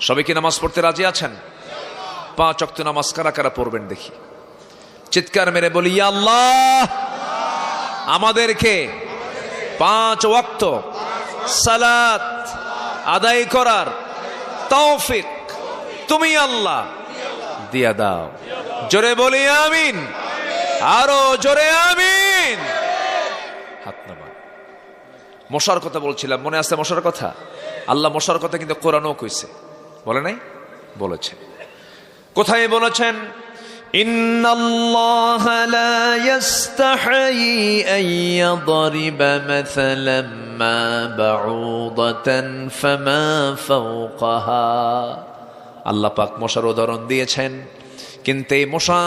সবাই কি নামাজ পড়তে রাজি আছেন? 5 ওয়াক্ত নামাজ কারা কারা পড়বেন দেখি? চিৎকার মেরে বলি, ইয়া আল্লাহ, আমাদেরকে 5 ওয়াক্ত সালাত আদায় করার তৌফিক তুমি আল্লাহ দিয়া দাও। জোরে বলি আমিন, আরো জোরে আমিন। হাত নামান। মশার কথা বলছিলাম, মনে আছে মশার কথা? আল্লাহ মশার কথা কিন্তু কোরআনও কইছে, বলে নাই? বলেছে। কোথায় বলেছেন? ইন্নাল্লাহা লা ইস্তাহি আন ইয়াদরিবা মাসালাম মা বাউদাতান ফামা ফাওকাহা। আল্লাহ পাক মশার উদাহরণ দিয়েছেন, কিন্তু এই মশা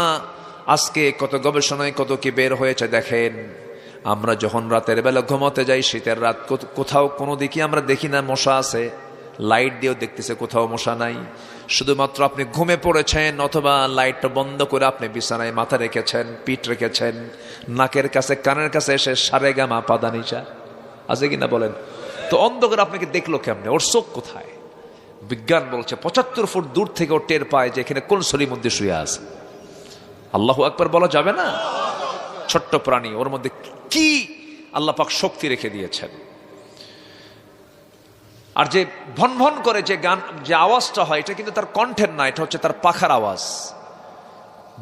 আজকে কত গবেষণায় কত কি বের হয়েছে দেখেন। আমরা যখন রাতের বেলা ঘুমাতে যাই, শীতের রাত, কোথাও কোনো দিকে আমরা দেখি না মশা আছে, লাইট দিয়েও দেখতেছে কোথাও মশা নাই। শুধুমাত্র আপনি ঘুমে পড়েছেন অথবা লাইটটা বন্ধ করে আপনি বিছানায় মাথা রেখেছেন, পিঠ রেখেছেন, নাকের কাছে কানের কাছে এসে সারেগামা পাদানিচা আছে কিনা বলেন? তো অন্ধকার আপনাকে দেখলো কেমনে? ওর চোখ কোথায়? বিজ্ঞান বলছে 75 ফুট দূর থেকে ও টের পায় যে এখানে কোন সলির মধ্যে শুয়ে আছে। আল্লাহু আকবার বলা যাবে না? ছোট্ট প্রাণী, ওর মধ্যে কি আল্লাহ পাক শক্তি রেখে দিয়েছেন। আর যে ভন ভন করে যে গান, যে আওয়াজটা হয়, এটা কিন্তু তার কণ্ঠের না, এটা হচ্ছে তার পাখার আওয়াজ।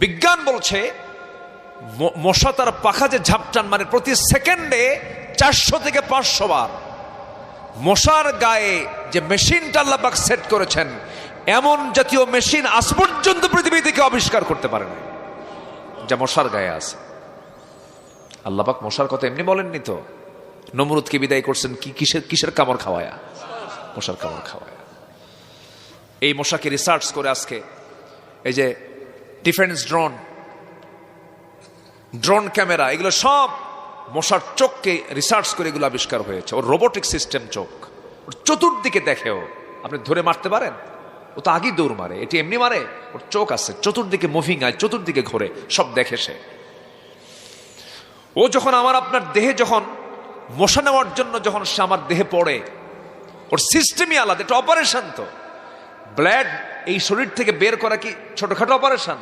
বিজ্ঞান বলছে মশা তার পাখা যে ঝাপটান, মানে প্রতি সেকেন্ডে 400 থেকে 500 বার। মশার গায়ে যে মেশিনটা আল্লাহ পাক সেট করেছেন, এমন জাতীয় মেশিন আজ পর্যন্ত পৃথিবী থেকে আবিষ্কার করতে পারে না যা মশার গায়ে আছে। আল্লাহ পাক মশার কথা এমনি বলেননি তো। নমরুদকে বিদায় করছেন কি কিসের কামড় খাওয়ায়া? মশার কামড় খাওয়ায়া। এই মশাকে রিসার্চ করে আজকে এই যে ডিফেন্স ড্রোন ক্যামেরা, এগুলো সব মশার চোখকে রিসার্চ করে এগুলো আবিষ্কার হয়েছে। ওর রোবোটিক সিস্টেম চোখ, ওর চতুর্দিকে দেখেও আপনি ধরে মারতে পারেন? ও তো আগেই দৌড় মারে, এটি এমনি মারে? ওর চোখ আছে, চতুর্দিকে মুভিং আয়, চতুর্দিকে ঘোরে, সব দেখে সে। ও যখন আমার আপনার দেহে, যখন মশা নেওয়ার জন্য যখন সে আমার দেহে পড়ে, ওর সিস্টেমই আলাদা। এটা অপারেশন তো। ব্লাড এই শরীর থেকে বের করা কি ছোটখাটো অপারেশন?